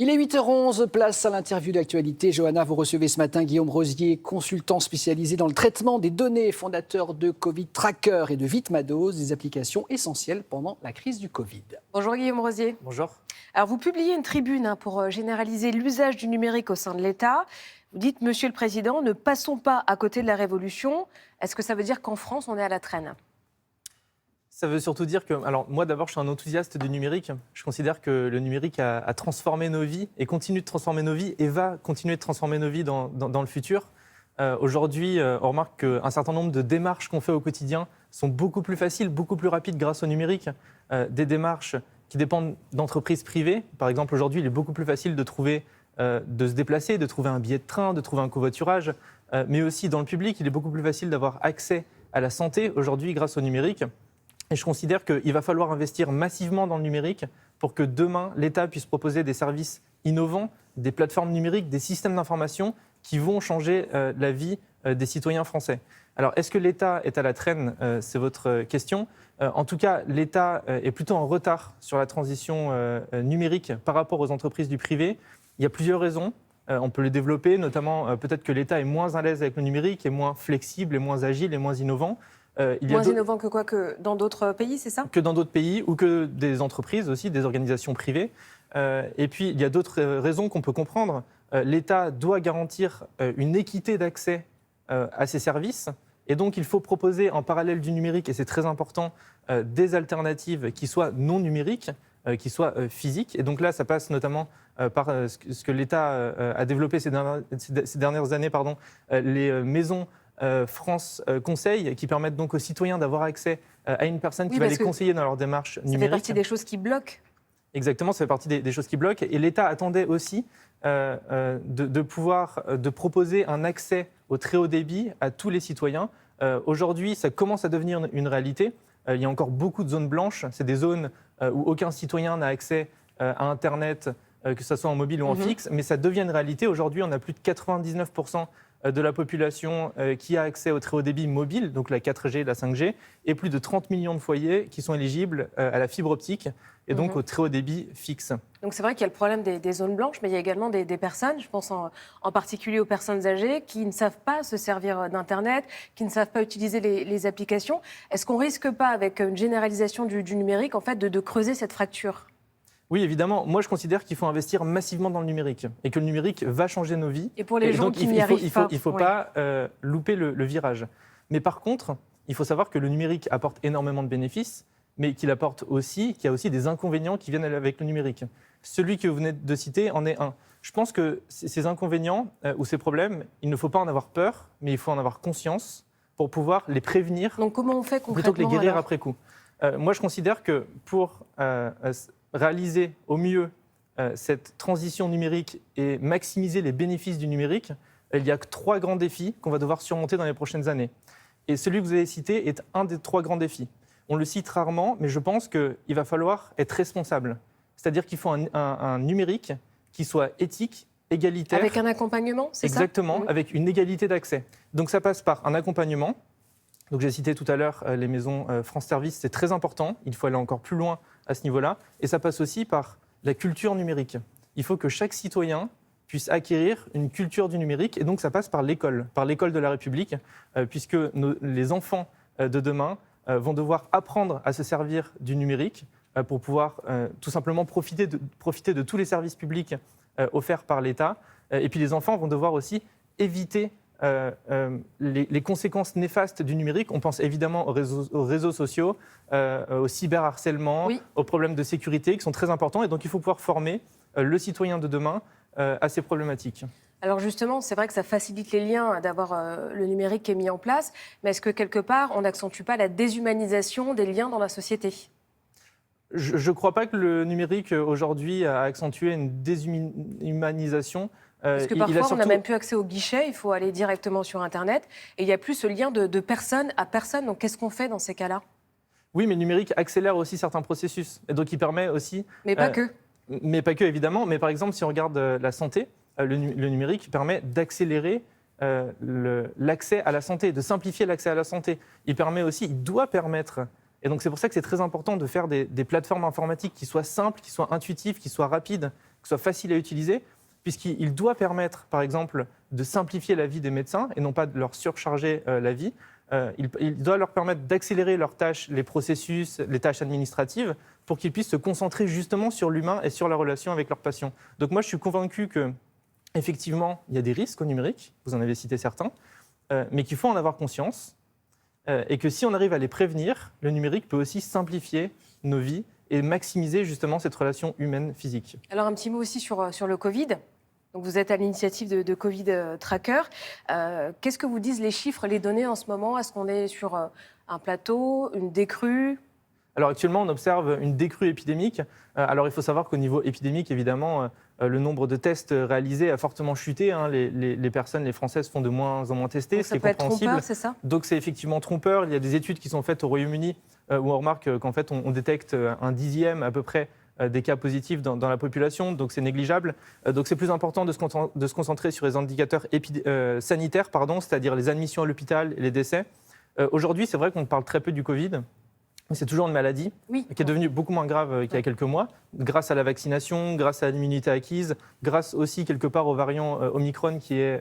Il est 8h11, place à l'interview d'actualité. Johanna, vous recevez ce matin Guillaume Rosier, consultant spécialisé dans le traitement des données, fondateur de Covid Tracker et de Vitmados, des applications essentielles pendant la crise du Covid. Bonjour Guillaume Rosier. Bonjour. Alors vous publiez une tribune pour généraliser l'usage du numérique au sein de l'État. Vous dites, Monsieur le Président, ne passons pas à côté de la révolution. Est-ce que ça veut dire qu'en France, on est à la traîne ? Ça veut surtout dire que, alors moi d'abord je suis un enthousiaste du numérique. Je considère que le numérique a transformé nos vies et continue de transformer nos vies et va continuer de transformer nos vies dans le futur. Aujourd'hui, on remarque qu'un certain nombre de démarches qu'on fait au quotidien sont beaucoup plus faciles, beaucoup plus rapides grâce au numérique. Des démarches qui dépendent d'entreprises privées. Par exemple, aujourd'hui, il est beaucoup plus facile de se déplacer, de trouver un billet de train, de trouver un covoiturage. Mais aussi dans le public, il est beaucoup plus facile d'avoir accès à la santé aujourd'hui grâce au numérique. Et je considère qu'il va falloir investir massivement dans le numérique pour que demain, l'État puisse proposer des services innovants, des plateformes numériques, des systèmes d'information qui vont changer la vie des citoyens français. Alors, est-ce que l'État est à la traîne ? C'est votre question. En tout cas, l'État est plutôt en retard sur la transition numérique par rapport aux entreprises du privé. Il y a plusieurs raisons. On peut les développer, notamment peut-être que l'État est moins à l'aise avec le numérique, est moins flexible, est moins agile, est moins innovant. Moins innovant que quoi, que dans d'autres pays, c'est ça ? Que dans d'autres pays ou que des entreprises aussi, des organisations privées. Et puis, il y a d'autres raisons qu'on peut comprendre. L'État doit garantir une équité d'accès à ces services. Et donc, il faut proposer en parallèle du numérique, et c'est très important, des alternatives qui soient non numériques, qui soient physiques. Et donc là, ça passe notamment par ce que l'État a développé ces dernières années, les maisons France Conseil, qui permettent donc aux citoyens d'avoir accès à une personne qui va les conseiller dans leur démarche numérique. Ça fait partie des choses qui bloquent. Exactement, ça fait partie des choses qui bloquent. Et l'État attendait aussi de proposer un accès au très haut débit à tous les citoyens. Aujourd'hui, ça commence à devenir une réalité. Il y a encore beaucoup de zones blanches. C'est des zones où aucun citoyen n'a accès à Internet, que ce soit en mobile ou en fixe. Mais ça devient une réalité. Aujourd'hui, on a plus de 99% de la population qui a accès au très haut débit mobile, donc la 4G, la 5G, et plus de 30 millions de foyers qui sont éligibles à la fibre optique et donc au très haut débit fixe. Donc c'est vrai qu'il y a le problème des zones blanches, mais il y a également des personnes, je pense en particulier aux personnes âgées, qui ne savent pas se servir d'Internet, qui ne savent pas utiliser les applications. Est-ce qu'on ne risque pas, avec une généralisation du numérique, en fait, de creuser cette fracture ? Oui, évidemment. Moi, je considère qu'il faut investir massivement dans le numérique et que le numérique va changer nos vies. Et pour les gens qui n'y arrivent pas. Il ne faut pas louper le virage. Mais par contre, il faut savoir que le numérique apporte énormément de bénéfices, mais qu'il y a aussi des inconvénients qui viennent avec le numérique. Celui que vous venez de citer en est un. Je pense que ces inconvénients ou ces problèmes, il ne faut pas en avoir peur, mais il faut en avoir conscience pour pouvoir les prévenir. Donc comment on fait concrètement plutôt que les guérir après coup. Moi, je considère que pour réaliser au mieux cette transition numérique et maximiser les bénéfices du numérique, il y a 3 grands défis qu'on va devoir surmonter dans les prochaines années. Et celui que vous avez cité est un des 3 grands défis. On le cite rarement, mais je pense qu'il va falloir être responsable. C'est-à-dire qu'il faut un numérique qui soit éthique, égalitaire. Avec un accompagnement, c'est ça ? Exactement, avec une égalité d'accès. Donc ça passe par un accompagnement. Donc j'ai cité tout à l'heure les maisons France Service, c'est très important. Il faut aller encore plus loin à ce niveau-là. Et ça passe aussi par la culture numérique. Il faut que chaque citoyen puisse acquérir une culture du numérique. Et donc ça passe par l'école de la République, puisque les enfants de demain vont devoir apprendre à se servir du numérique pour pouvoir tout simplement profiter de tous les services publics offerts par l'État. Et puis les enfants vont devoir aussi éviter les conséquences néfastes du numérique. On pense évidemment aux réseaux sociaux, au cyberharcèlement, aux problèmes de sécurité qui sont très importants. Et donc il faut pouvoir former le citoyen de demain à ces problématiques. Alors justement, c'est vrai que ça facilite les liens d'avoir le numérique qui est mis en place, mais est-ce que quelque part, on n'accentue pas la déshumanisation des liens dans la société ? Je ne crois pas que le numérique aujourd'hui a accentué une déshumanisation. Parce que parfois, on n'a même plus accès au guichet, il faut aller directement sur Internet, et il n'y a plus ce lien de personne à personne. Donc qu'est-ce qu'on fait dans ces cas-là ? Oui, mais le numérique accélère aussi certains processus, et donc il permet aussi... Mais pas que. Mais pas que, évidemment. Mais par exemple, si on regarde la santé, le numérique permet d'accélérer l'accès à la santé, de simplifier l'accès à la santé. Il doit permettre, et donc c'est pour ça que c'est très important de faire des plateformes informatiques qui soient simples, qui soient intuitives, qui soient rapides, que que ce soit facile à utiliser, puisqu'il doit permettre, par exemple, de simplifier la vie des médecins et non pas de leur surcharger la vie. Il doit leur permettre d'accélérer leurs tâches, les processus, les tâches administratives, pour qu'ils puissent se concentrer justement sur l'humain et sur la relation avec leurs patients. Donc moi, je suis convaincu que, effectivement, il y a des risques au numérique, vous en avez cité certains, mais qu'il faut en avoir conscience, et que si on arrive à les prévenir, le numérique peut aussi simplifier nos vies et maximiser justement cette relation humaine physique. Alors un petit mot aussi sur le Covid. Donc vous êtes à l'initiative de Covid Tracker. Qu'est-ce que vous disent les chiffres, les données en ce moment? Est-ce qu'on est sur un plateau, une décrue? Alors actuellement, on observe une décrue épidémique. Alors il faut savoir qu'au niveau épidémique, évidemment, le nombre de tests réalisés a fortement chuté. Les personnes, les Françaises font de moins en moins tester, Donc ce qui est ça peut être compréhensible. trompeur, c'est ça? Donc c'est effectivement trompeur. Il y a des études qui sont faites au Royaume-Uni où on remarque qu'en fait on détecte un dixième à peu près des cas positifs dans la population, donc c'est négligeable. Donc c'est plus important de se concentrer sur les indicateurs sanitaires, c'est-à-dire les admissions à l'hôpital et les décès. Aujourd'hui, c'est vrai qu'on parle très peu du Covid. Mais c'est toujours une maladie qui est devenue beaucoup moins grave qu'il y a quelques mois, grâce à la vaccination, grâce à l'immunité acquise, grâce aussi quelque part au variant Omicron qui est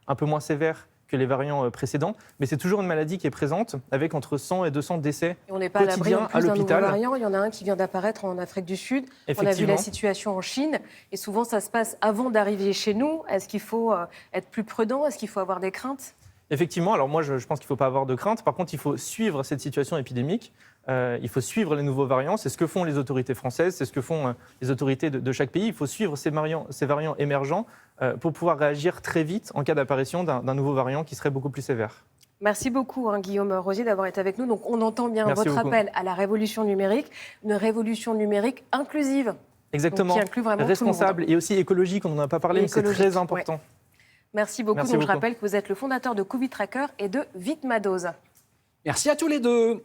un peu moins sévère que les variants précédents. Mais c'est toujours une maladie qui est présente avec entre 100 et 200 décès Et on n'est pas à l'abri quotidiens en à plus d'un nouveau l'hôpital. variant. Il y en a un qui vient d'apparaître en Afrique du Sud. On a vu la situation en Chine. Et souvent, ça se passe avant d'arriver chez nous. Est-ce qu'il faut être plus prudent? Est-ce qu'il faut avoir des craintes? Effectivement, alors moi je pense qu'il ne faut pas avoir de crainte. Par contre, il faut suivre cette situation épidémique. Il faut suivre les nouveaux variants. C'est ce que font les autorités françaises, c'est ce que font les autorités de chaque pays. Il faut suivre ces variants émergents pour pouvoir réagir très vite en cas d'apparition d'un nouveau variant qui serait beaucoup plus sévère. Merci beaucoup, Guillaume Rosier, d'avoir été avec nous. Donc, on entend bien Merci votre beaucoup. appel à la révolution numérique, une révolution numérique inclusive. Exactement, Donc, qui inclut vraiment responsable tout le monde. et aussi écologique, on n'en a pas parlé, mais c'est très important. Ouais. Merci beaucoup. Merci Donc, beaucoup. je rappelle que vous êtes le fondateur de Covid Tracker et de Vitmados. Merci à tous les deux.